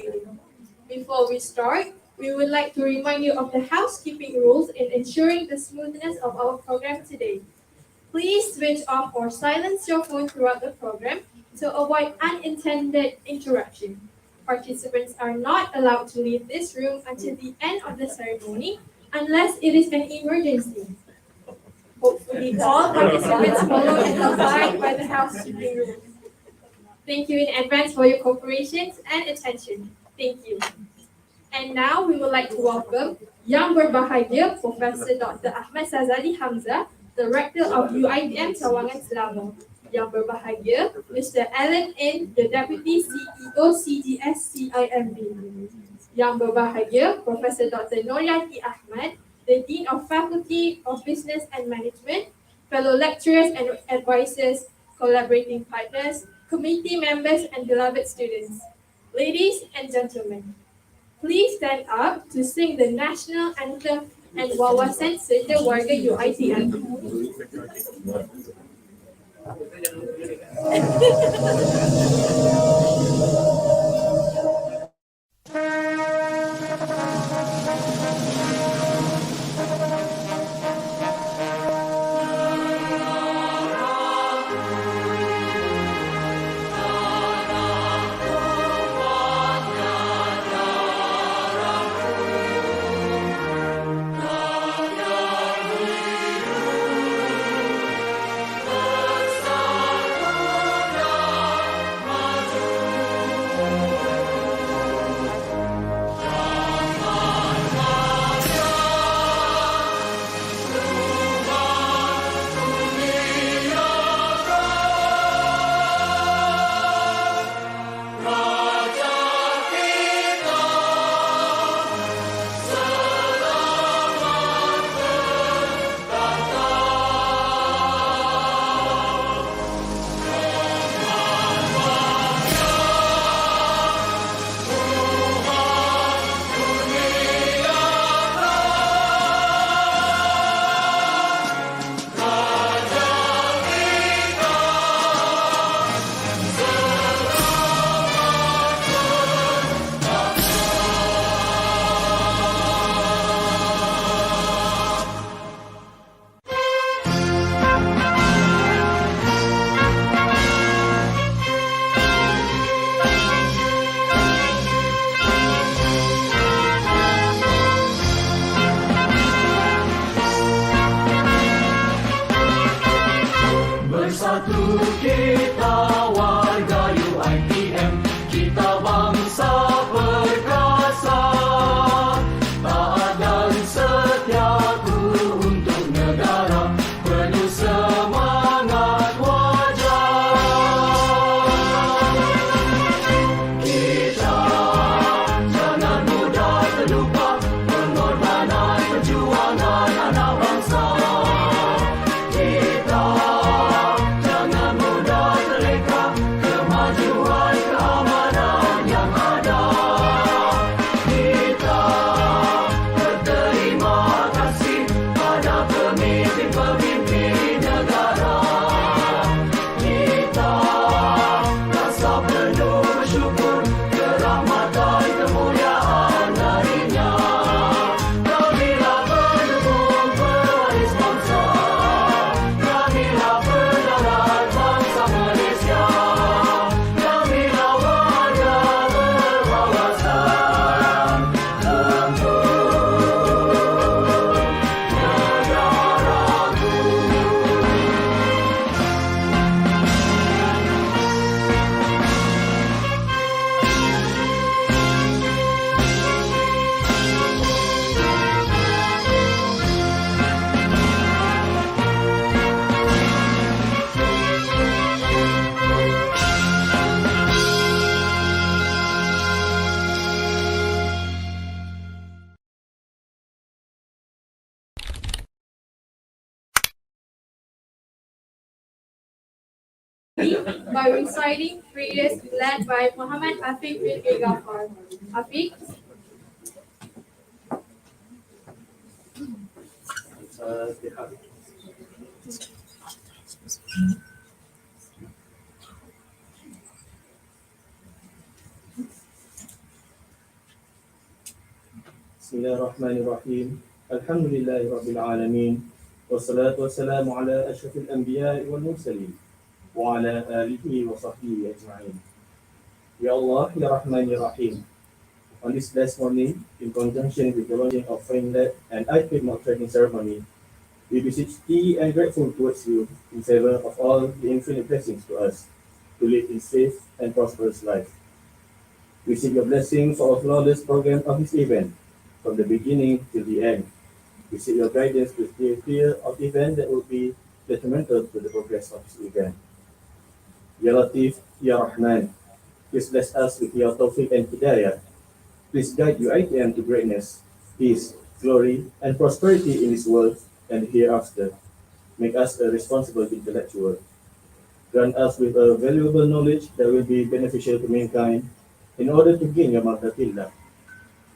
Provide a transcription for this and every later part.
participating. Before we start, we would like to remind you of the housekeeping rules in ensuring the smoothness of our program today. Please switch off or silence your phone throughout the program to avoid unintended interruption. Participants are not allowed to leave this room until the end of the ceremony unless it is an emergency. Hopefully, all participants follow and abide by the housekeeping rules. Thank you in advance for your cooperation and attention. Thank you. And now we would like to welcome Yang Berbahagia Professor Dr. Ahmed Sazali Hamzah, Director of UITM Sawangan Selangor. Yang Berbahagia Mr. Alan N., the Deputy CEO CGS-CIMB. Yang Berbahagia Professor Dr. Noryati Ahmad, the Dean of Faculty of Business and Management, fellow lecturers and advisors, collaborating partners, committee members, and beloved students. Ladies and gentlemen, please stand up to sing the national anthem and Wawasan Serta Warga UITM. By reciting prayers led by Muhammad Afiq bin Ghaffar. Afiq. بسم الله الرحمن الرحيم الحمد لله رب العالمين والصلاة والسلام على أشرف الأنبياء والمرسلين وعلى آله وصحبه أجمعين. Ya Allah, Ya Rahman, Ya Rahim. On this blessed morning, in conjunction with the launching of FrameLab and iFit mock training ceremony, we beseech thee and grateful towards you in favor of all the infinite blessings to us to live in safe and prosperous life. We seek your blessing for a flawless program of this event, from the beginning till the end. We seek your guidance to steer clear of events that would be detrimental to the progress of this event. Ya Latif, Ya Rahman, please bless us with your tawfiq and hidayah. Please guide UITM to greatness, peace, glory, and prosperity in this world and hereafter. Make us a responsible intellectual. Grant us with a valuable knowledge that will be beneficial to mankind in order to gain your martatillah.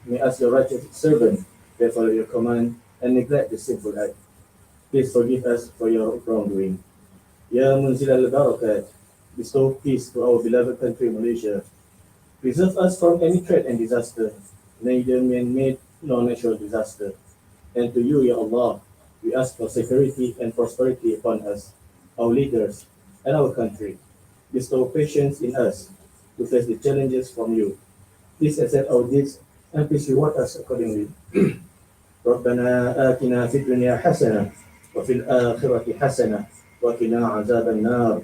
May us, your righteous servant, that follow your command and neglect the sinful act. Please forgive us for your wrongdoing. Ya Munzil al-Barakat, bestow peace to our beloved country Malaysia. Preserve us from any threat and disaster, neither man-made nor natural disaster. And to you, Ya Allah, we ask for security and prosperity upon us, our leaders, and our country. Bestow patience in us to face the challenges from you. Please accept our deeds and please reward us accordingly. ربنا آتنا في الدنيا حسنة وفي الآخرة حسنة وقنا عذاب النار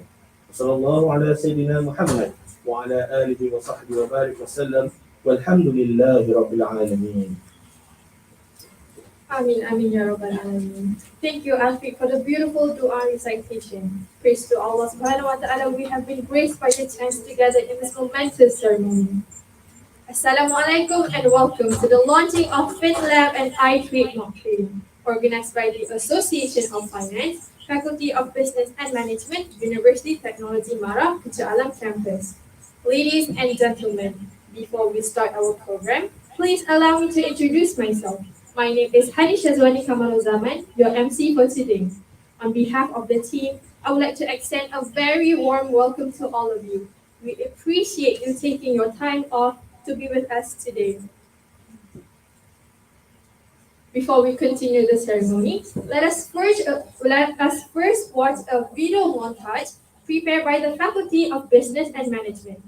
وصلى الله على سيدنا محمد وعلى آله وصحبه وبارك وسلم والحمد لله رب العالمين. Amin, Amin, Ya Rabbal Alameen. Thank you, Afiq, for the beautiful dua recitation. Praise to Allah subhanahu wa ta'ala, we have been graced by the chance together in this momentous ceremony. Assalamualaikum and welcome to the launching of FinLab and iTrade mock training, organized by the Association of Finance, Faculty of Business and Management, University Technology Mara, Kucha Alam campus. Ladies and gentlemen, before we start our program, please allow me to introduce myself. My name is Hani Shazwani Kamaluzaman, your MC for today. On behalf of the team, I would like to extend a very warm welcome to all of you. We appreciate you taking your time off to be with us today. Before we continue the ceremony, let us first watch a video montage prepared by the Faculty of Business and Management.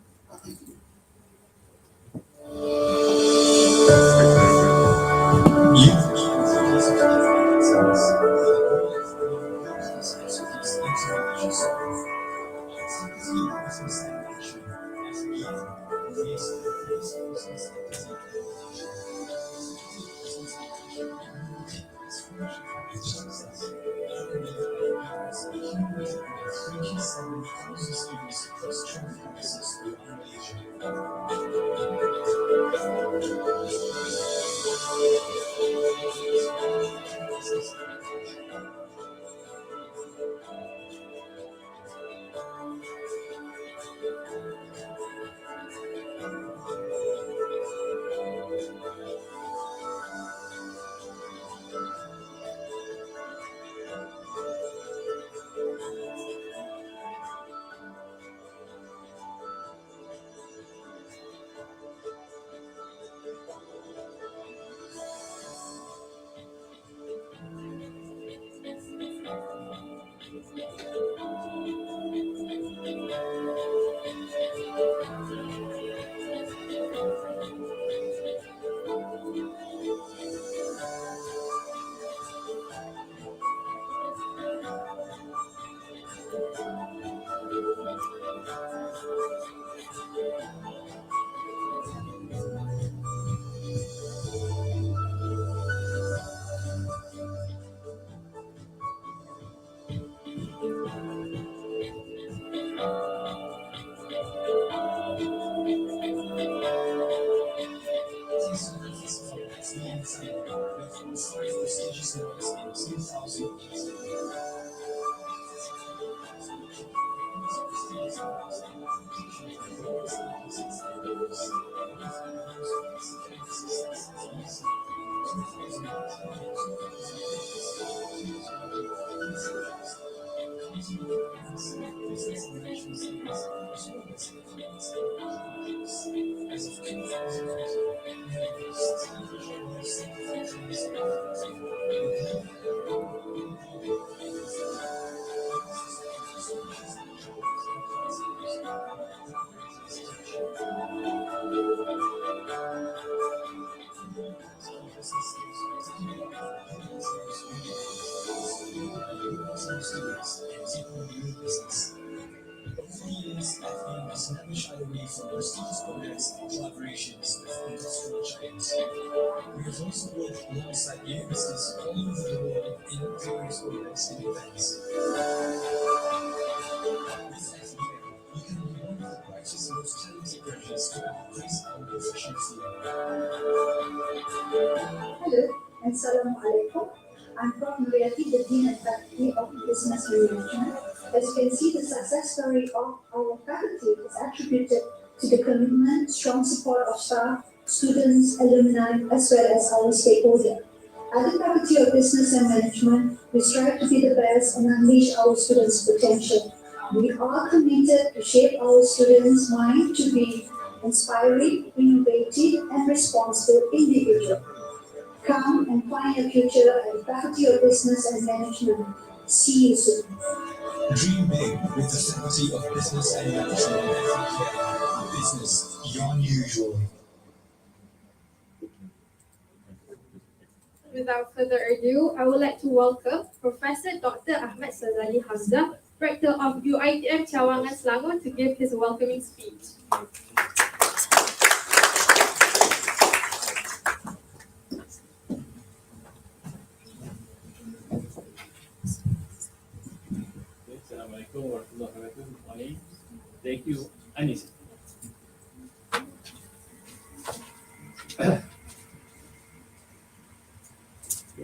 from prestigious projects and collaborations with industrial giants. We have also worked alongside universities all over the world in various projects and events. With FBM, we can be one of the brightest and most talented graduates to increase our proficiency. Hello and Assalamu alaikum. I'm from Nuriyati, the Dean and Faculty of Business Management. As you can see, the success story of our faculty is attributed to the commitment, strong support of staff, students, alumni, as well as our stakeholders. At the Faculty of Business and Management, we strive to be the best and unleash our students' potential. We are committed to shape our students' mind to be inspiring, innovative, and responsible individuals. Come and find your future at the Faculty of Business and Management. See you soon. Dream big with the Faculty of Business and Management at FBM. Business beyond usual. Without further ado, I would like to welcome Professor Dr. Ahmed Hamzah, Rector of UITM Cawangan Selangor, to give his welcoming speech. Assalamualaikum warahmatullahi wabarakatuh. Good morning. Thank you, Anis.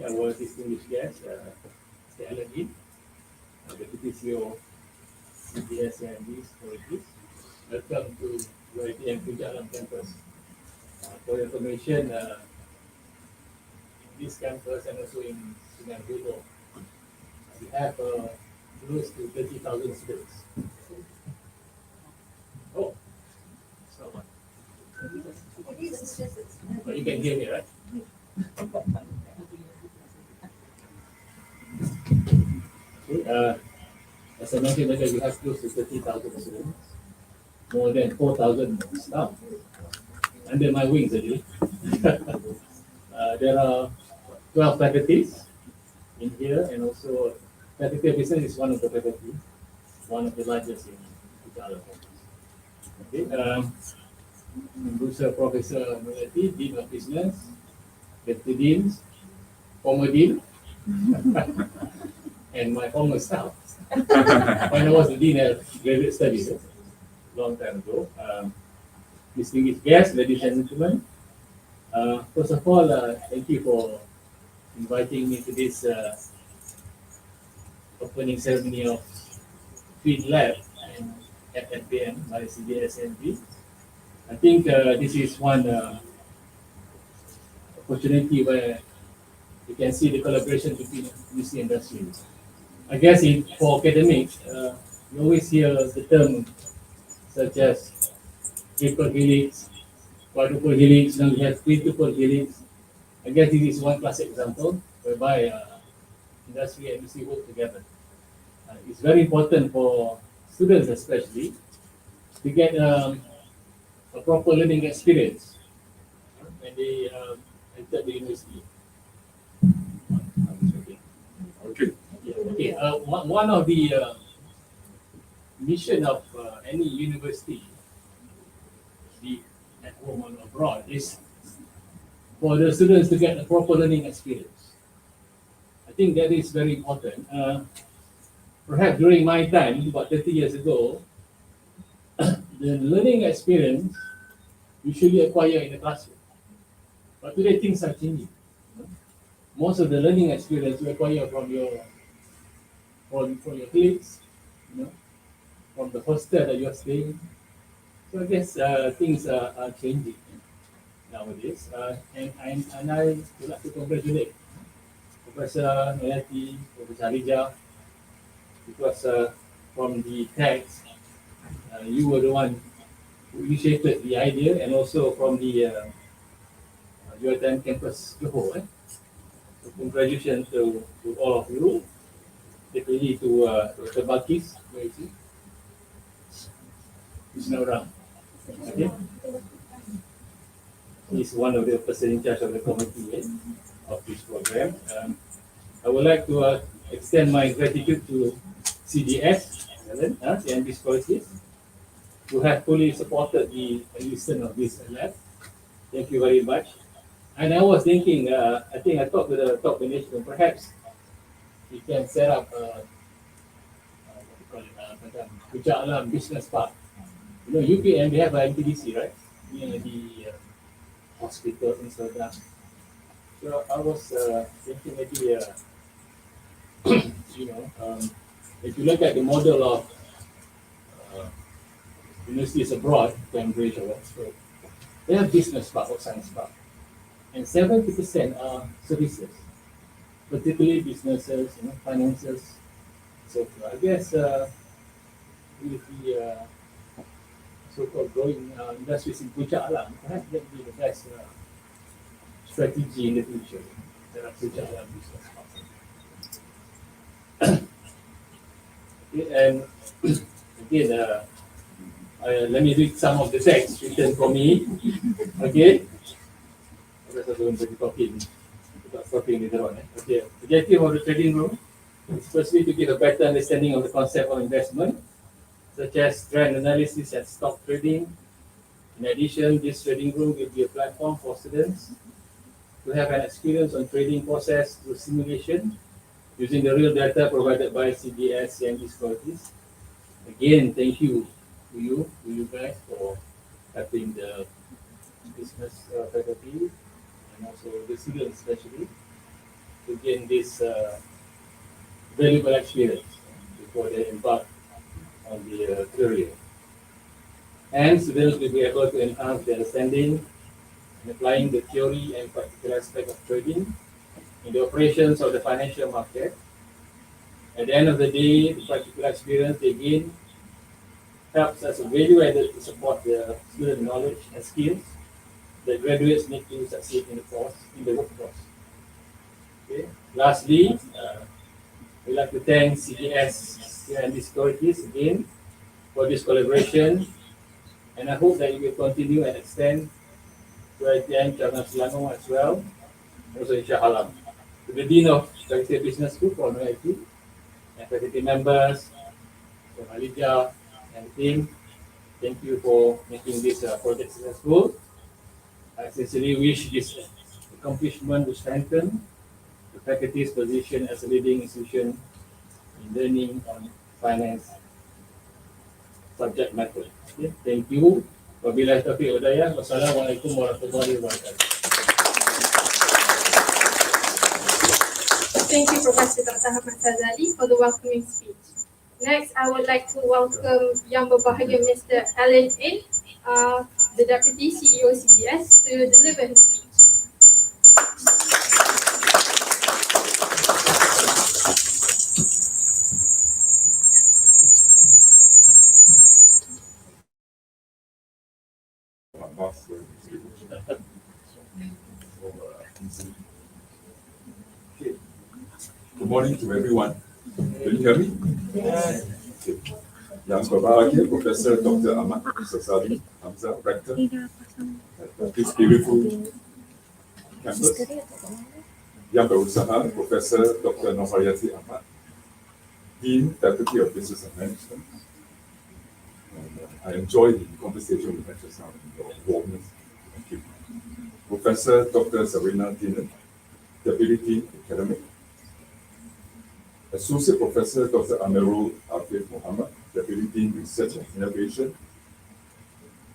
Our distinguished guest, Saleh, Deputy CEO, CGS-CIMB Securities. Welcome to UITM Pujalam campus. For your information, in this campus and also in Sungai Buloh, we have close to 30,000 students. Oh, so what? But you can hear me, right? Okay, as I mentioned earlier, we have close to 30,000 students, more than 4,000 staff under my wings actually. There are 12 faculties in here, and also Faculty of Business is one of the faculty, one of the largest in Pujalam. Okay, Professor Mulati, Dean of Business, Deputy Deans, former Dean, and my former staff. When I was the Dean of Graduate Studies, long time ago. Distinguished guests, ladies and gentlemen. First of all, thank you for inviting me to this opening ceremony of Field Lab at FBM by CGS-CIMB. I think this is one opportunity where you can see the collaboration between UC industry. I guess for academics, you always hear the term such as triple helix, quadruple helix, now we have quintuple helix. I guess this is one classic example whereby industry and UC work together. It's very important for students especially to get a proper learning experience when they enter the university. Okay. Okay. One of the mission of any university, be at home or abroad, is for the students to get a proper learning experience. I think that is very important. Perhaps during my time, about 30 years ago, the learning experience usually acquired in the classroom. But today things are changing. Most of the learning experience you acquire from your colleagues, from the hostel that you are staying. So I guess things are changing nowadays. And I would like to congratulate Professor Melati, Professor Alija, because from the text, you were the one who initiated the idea, and also from the UITM campus Johor. So congratulations to all of you, particularly to Dr. Balkis, where is he? He's now around. Okay. He's one of the person in charge of the committee of this program. I would like to extend my gratitude to CGS, CIMB Scholarships, who have fully supported the existence of this lab. Thank you very much. And I was thinking, I think I talked to the top management, perhaps we can set up what you call it, Puja Alam Business Park. You know, UPM, they have an MTDC, right? Near the hospital in Sudan. So I was thinking maybe, you know, if you look at the model of universities abroad, Cambridge or Oxford, they have business park or science park. And 70% are services, particularly businesses, you know, finances. So I guess with the so-called growing industries in Puja Alam, perhaps that would be the best strategy in the future. There are Puja Alam business parks. Okay, and again, let me read some of the text written for me. Okay. Because I'm going to be talking later on. Okay. Objective of the trading room is firstly to give a better understanding of the concept of investment, such as trend analysis and stock trading. In addition, this trading room will be a platform for students to have an experience on trading process through simulation using the real data provided by CGS-CIMB securities. Again, thank you to you guys for helping the business faculty and also the students especially to gain this valuable experience before they embark on the career. And students will be able to enhance their understanding and applying the theory and practical aspect of trading in the operations of the financial market. At the end of the day, the practical experience they gain helps as a value added to support the student knowledge and skills that graduates need to succeed in the workforce. Okay. Lastly, we'd like to thank CGS and Securities again for this collaboration, and I hope that it will continue and extend to ITM Cabang Selangor as well, also in Shah Alam. To the Dean of Faculty Business School for NIT, and faculty members, from Alija and team, thank you for making this project successful. I sincerely wish this accomplishment will strengthen the faculty's position as a leading institution in learning on finance subject matter. Okay, thank you. Wabillahi taufiq wal hidayah. Wassalamualaikum warahmatullahi wabarakatuh. Thank you, Professor Dr. Ahmed for the welcoming speech. Next, I would like to welcome Yang Berbahagia Mr. Alan In, the Deputy CEO CGS, to deliver his speech. Okay. Good morning to everyone. Can you hear me? Yes. Okay. Yang Berbahagia, Professor Dr. Ahmed Hamzah, Rector at this beautiful campus. Yang Berusaha, Professor Dr. Nohariati Ahmad, Dean, Faculty of Business and Management. And, I enjoyed the conversation with just now, your warmness. Thank you. Professor Dr. Zarina Dinan, Deputy Dean, Academic. Associate Professor Dr. Amirul Afif Muhammad, Deputy Dean, Research and Innovation.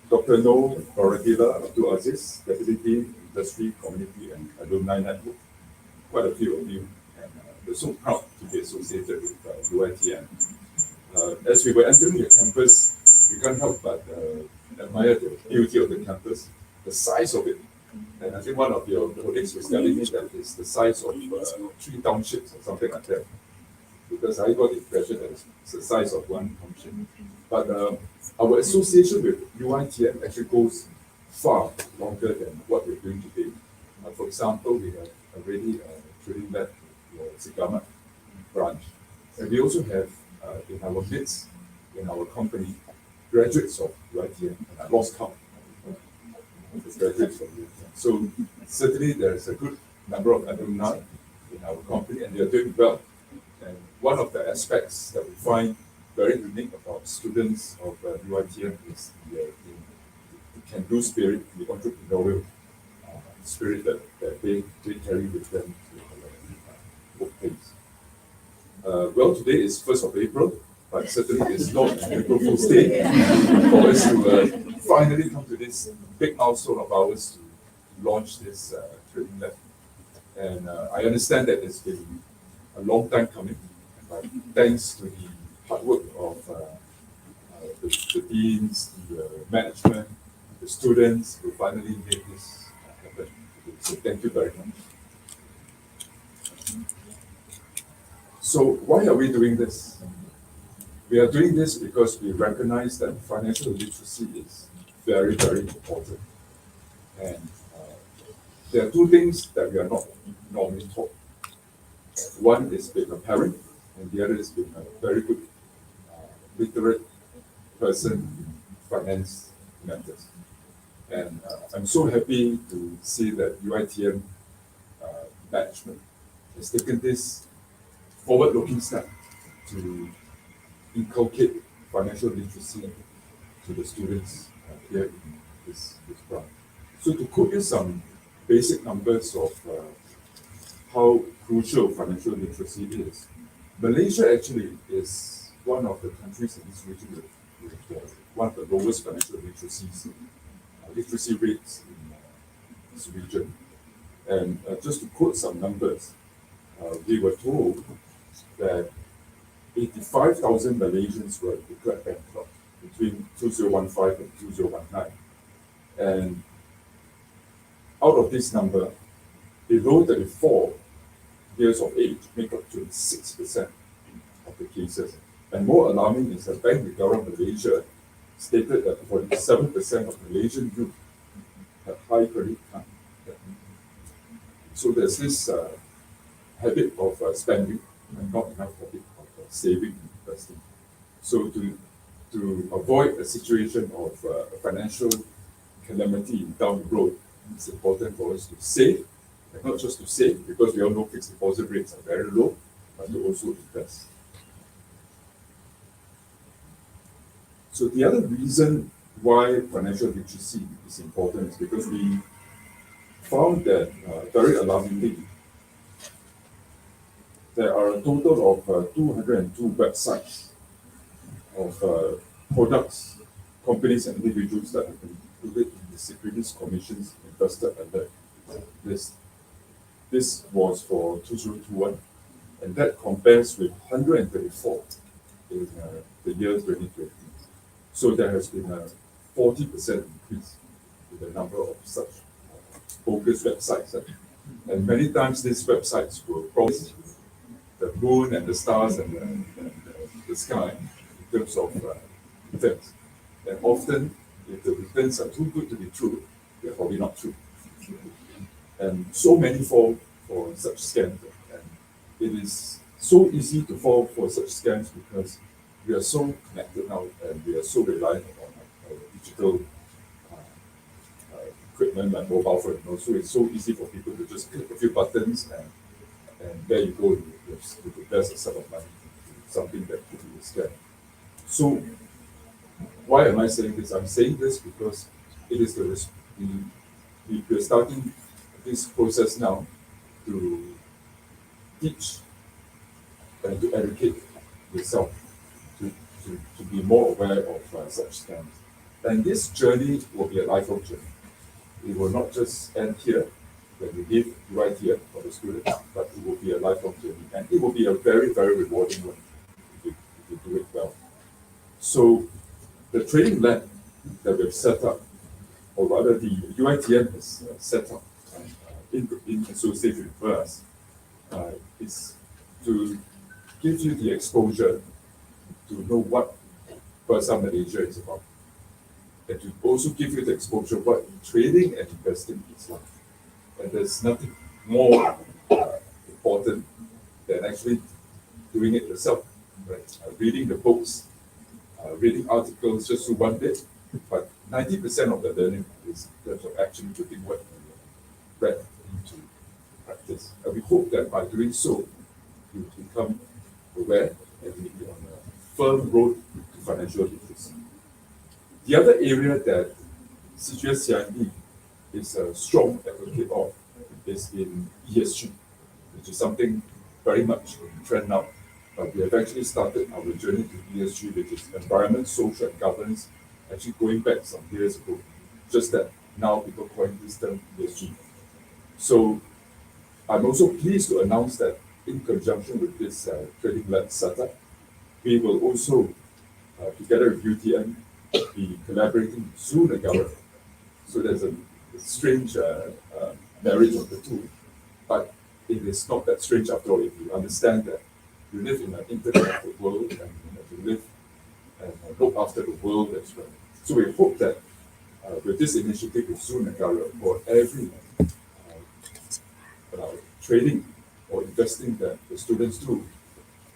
Dr. Noor Barakila Abdul Aziz, Deputy Dean, Industry, Community and Alumni Network. Quite a few of you, and we're so proud to be associated with UITM. As we were entering the campus, we can't help but admire the beauty of the campus, the size of it. And I think one of your colleagues was telling me that it's the size of 3 townships or something like that. Because I got the impression that it's the size of 1 township. But our association with UITM actually goes far longer than what we're doing today. For example, we have already trading lab Sigamat branch. And we also have in our midst, in our company, graduates of UITM, and I lost count of the graduates of UITM. So certainly there's a good number of alumni in our company, and they are doing well. And one of the aspects that we find very unique about students of UITM is the can-do spirit, the entrepreneurial spirit that they carry with them to workplace. Well, today is 1st of April, but certainly it's not an April Fool's Day for us to finally come to this big milestone of ours to launch this training lab. And I understand that it's been a long time coming, but thanks to the hard work of the deans, the management, the students, who finally made this happen. So thank you very much. So why are we doing this? We are doing this because we recognize that financial literacy is very, very important. And there are two things that we are not normally taught. One is being a parent, and the other is being a very good literate person in finance matters. And I'm so happy to see that UITM management has taken this forward-looking step to inculcate financial literacy to the students here in this branch. So to quote you some basic numbers of how crucial financial literacy is, Malaysia actually is one of the countries in this region with one of the lowest financial literacy rates in this region. And just to quote some numbers, we were told that 85,000 Malaysians were declared bankrupt between 2015 and 2019. And out of this number, below 34 years of age make up 26% of the cases. And more alarming is that Bank Negara Malaysia stated that 47% of Malaysian youth have high credit card debt. So there's this habit of spending and not enough habit of saving and investing. So to avoid a situation of financial calamity down the road, it's important for us to save, and not just to save, because we all know fixed deposit rates are very low, but to also invest. So the other reason why financial literacy is important is because we found that, very alarmingly, there are a total of 202 websites of products, companies, and individuals that have been included in the Securities Commission's investor alert list. This was for 2021, and that compares with 134 in the year 2020. So there has been a 40% increase in the number of such bogus websites. And many times these websites will promise the moon and the stars and the sky in terms of returns. And often, if the returns are too good to be true, they're probably not true. And so many fall for such scams. And it is so easy to fall for such scams because we are so connected now and we are so reliant on our digital equipment like mobile phone. So it's so easy for people to just click a few buttons and there you go, you could invest a sum of money into something that could be a scam. So why am I saying this? I'm saying this because it is we're starting this process now to teach and to educate yourself to be more aware of such scams. And this journey will be a lifelong journey. It will not just end here when we give right here for the students, but it will be a lifelong journey. And it will be a very, very rewarding one if you do it well. So the training lab that we've set up, or rather the UITM has set up in association with us, is to give you the exposure to know what Bursa Malaysia is about, and to also give you the exposure what trading and investing is like. And there's nothing more important than actually doing it yourself, right? Reading the books, reading articles just to one bit, but 90% of the learning is in terms of actually putting what you read into practice. And we hope that by doing so, you become aware and you be on a firm road to financial literacy. The other area that CGS-CIMB is a strong advocate of is in ESG, which is something very much in trend now. But we have actually started our journey to ESG, which is environment, social, and governance, actually going back some years ago. Just that now people coin this term ESG. So I'm also pleased to announce that in conjunction with this trading-led setup, we will also, together with UTM, be collaborating with Zoo Negara. So there's a strange marriage of the two, but it is not that strange after all if you understand that you live in an interconnected world and you live and look after the world as well. So we hope that with this initiative with Zoo Negara, for every trading or investing that the students do,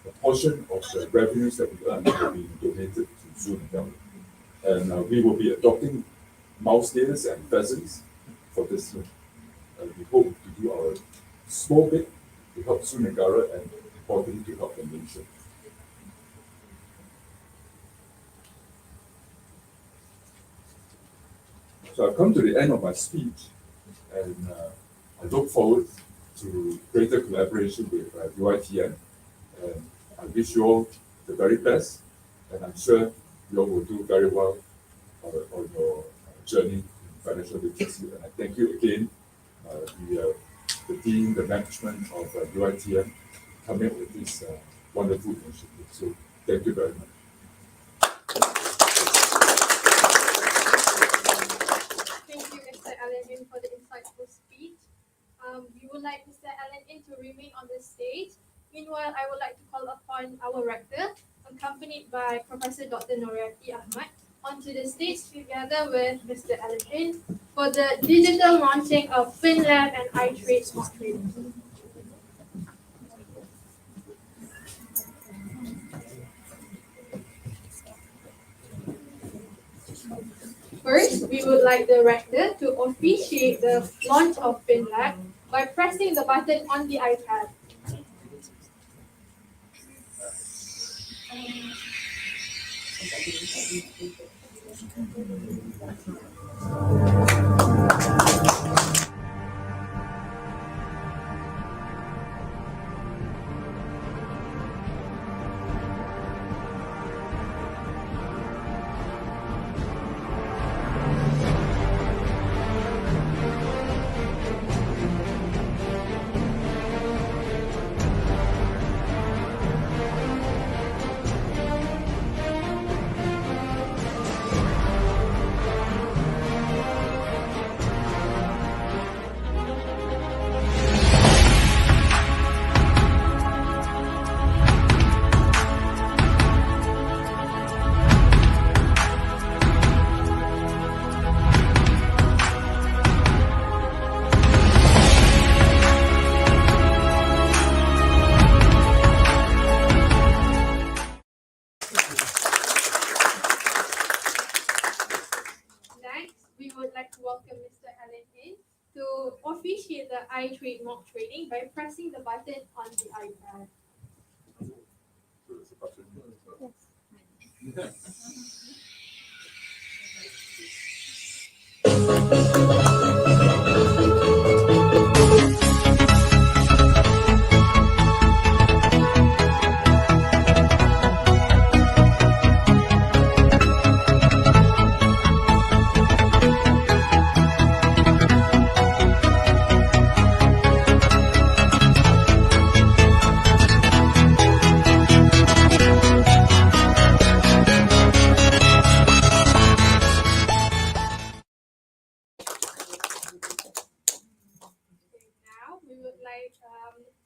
a portion of the revenues that we earn will be donated to Zoo Negara. And we will be adopting mouse deers and pheasants for this year. We hope to do our small bit to help Zoo Negara and importantly to help the nation. So I've come to the end of my speech, and I look forward to greater collaboration with UITM, and I wish you all the very best, and I'm sure you all will do very well on your journey in financial literacy. And I thank you again, the team, the management of UITM, coming up with this wonderful initiative. So thank you very much. Thank you, Mr. Alan, for the insightful speech. We would like Mr. Alan to remain on the stage. Meanwhile, I would like to call upon our rector, accompanied by Professor Dr. Noriati Ahmed, onto the stage together with Mr. Alan for the digital launching of FinLab and iTrade Smart Trading. First, we would like the rector to officiate the launch of FinLab by pressing the button on the iPad. Officiate the iTrade mock trading by pressing the button on the iPad.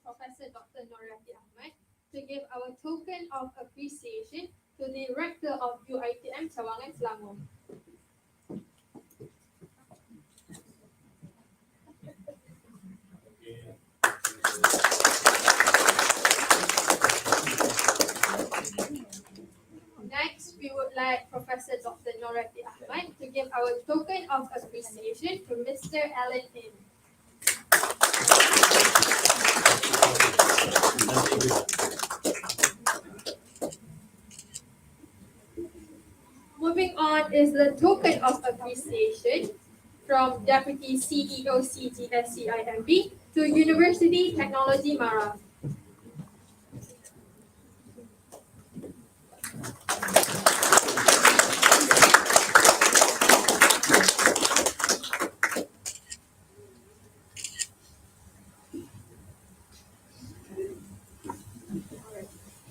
Professor Dr. Noriati Ahmed to give our token of appreciation to the Rector of UITM Cawangan Selangor. Next, we would like Professor Dr. Noriati Ahmed to give our token of appreciation to Mr. Alan In. one is the token of appreciation from Deputy CEO CGS-CIMB to University Technology Mara.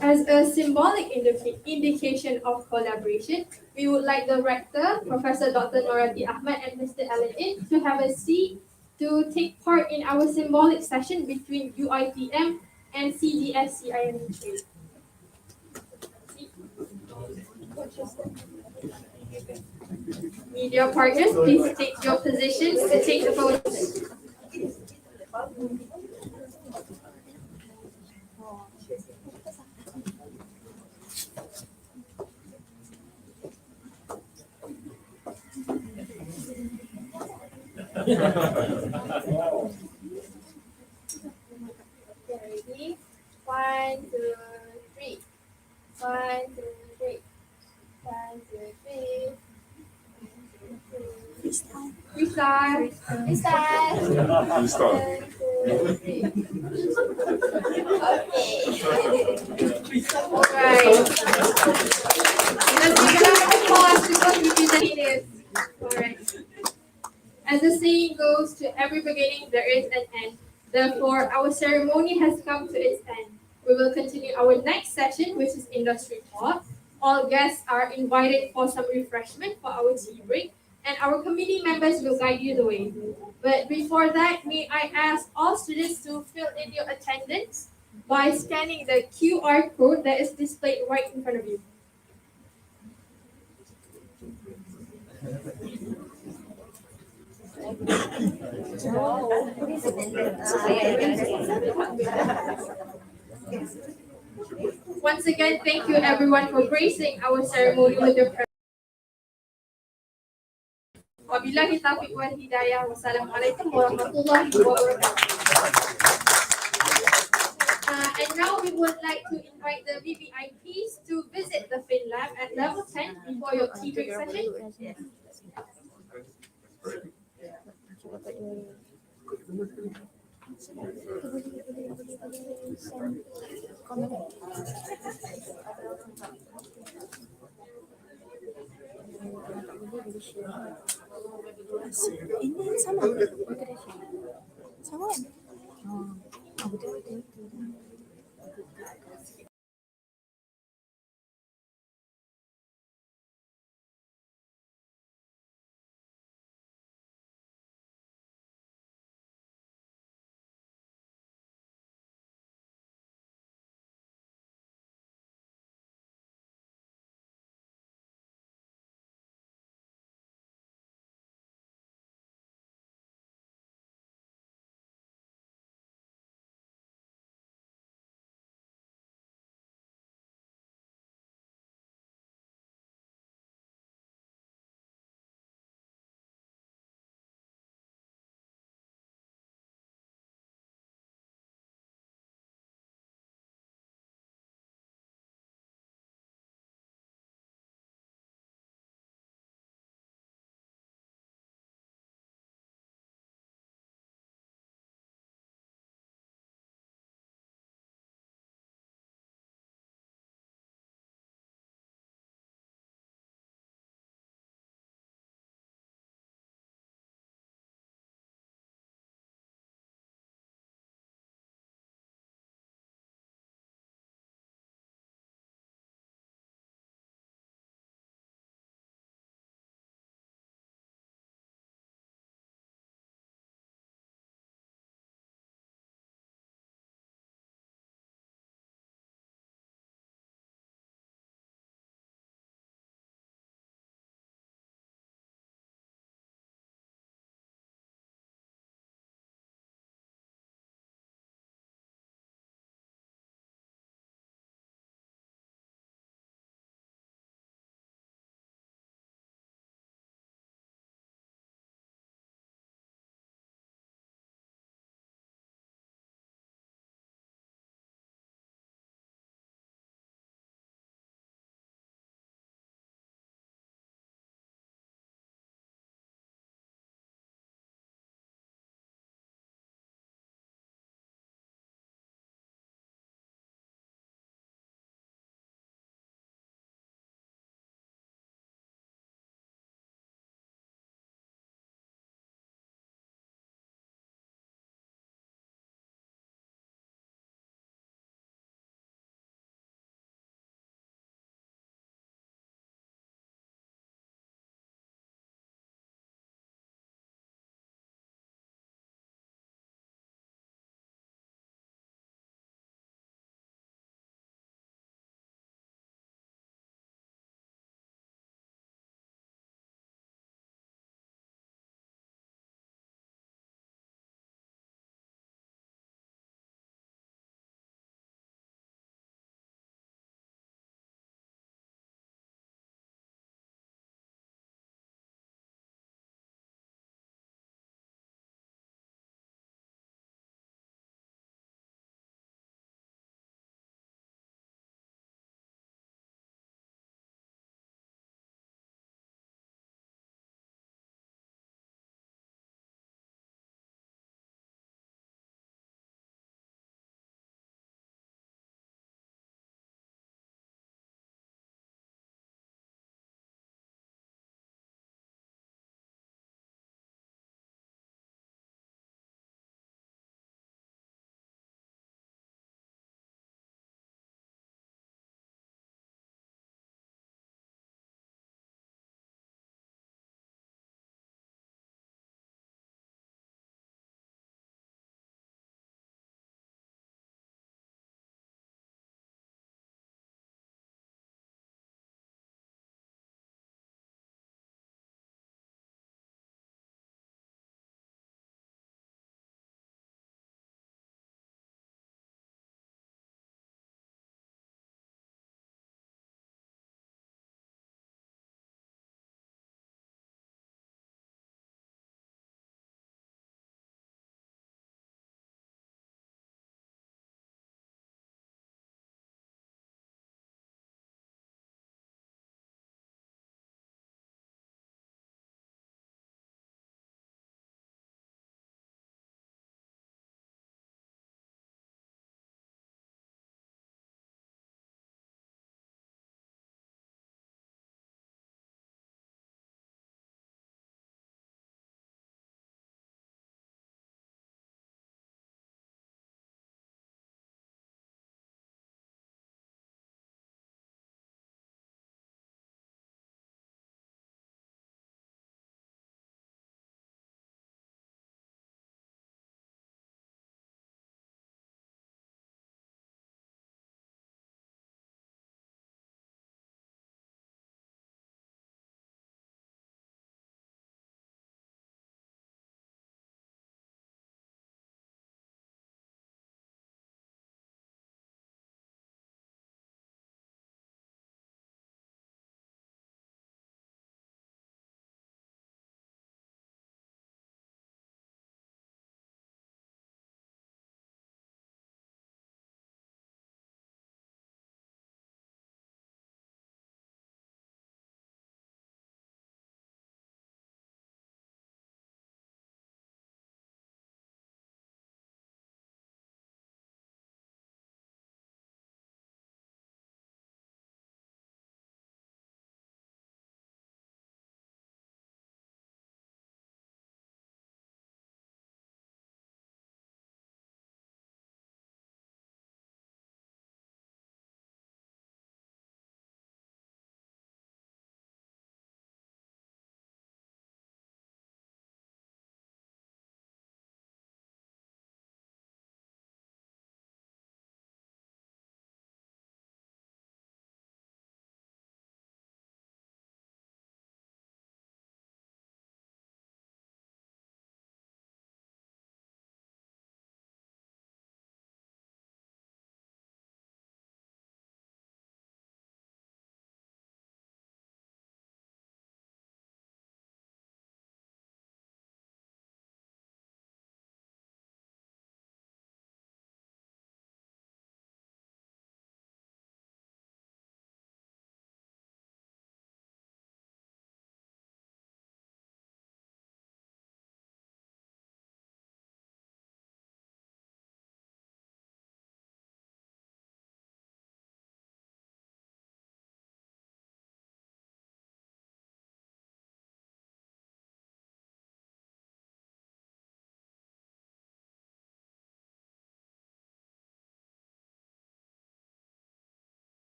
As a symbolic indication of collaboration, we would like the Rector, Professor Dr. Norati Ahmed and Mr. Aladdin to have a seat to take part in our symbolic session between UITM and CGS-CIMB. Media partners, please take your positions to take the photos. Ready? 1, 2, 3. 1, 2, 3. 1, 2, 3. Restart. Restart. Restart. 1, 2, 3. Alright. Let's give a round of applause to both representatives. Alright. As the saying goes, to every beginning there is an end. Therefore, our ceremony has come to its end. We will continue our next session, which is industry talk. All guests are invited for some refreshment for our tea break, and our committee members will guide you the way. But before that, may I ask all students to fill in your attendance by scanning the QR code that is displayed right in front of you. Once again, thank you everyone for gracing our ceremony with your presence. Wabillahi taufiq wal hidayah. Wassalamualaikum warahmatullahi wabarakatuh. And now we would like to invite the VVIPs to visit the Fin Lab at level 10 before your tea break session. Ini sama. Sama.